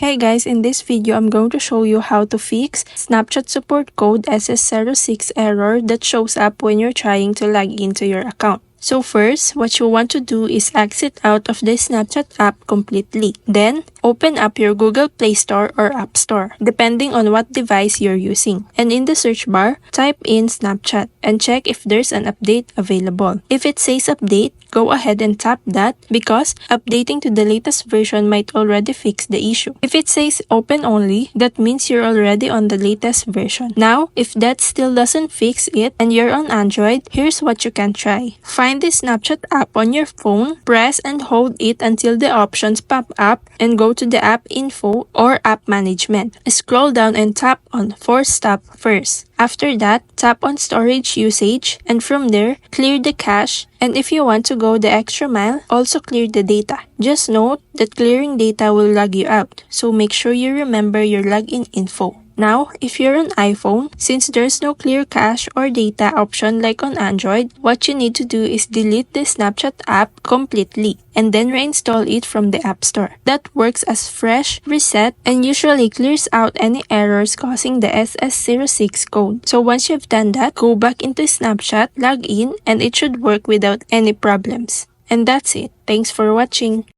Hey guys, in this video, I'm going to show you how to fix Snapchat support code SS06 error that shows up when you're trying to log into your account. So first, what you want to do is exit out of the Snapchat app completely. Then, open up your Google Play Store or App Store, depending on what device you're using. And in the search bar, type in Snapchat and check if there's an update available. If it says update, go ahead and tap that because updating to the latest version might already fix the issue. If it says open only, that means you're already on the latest version. Now, if that still doesn't fix it and you're on Android, here's what you can try. Find the Snapchat app on your phone, press and hold it until the options pop up and go to the app info or app management. Scroll down and tap on force stop first. After that, tap on storage usage and from there, clear the cache, and if you want to go the extra mile, also clear the data. Just note that clearing data will log you out, so make sure you remember your login info. Now, if you're on iPhone, since there's no clear cache or data option like on Android, what you need to do is delete the Snapchat app completely and then reinstall it from the App Store. That works as fresh reset and usually clears out any errors causing the SS06 code. So once you've done that, go back into Snapchat, log in, and it should work without any problems. And that's it. Thanks for watching.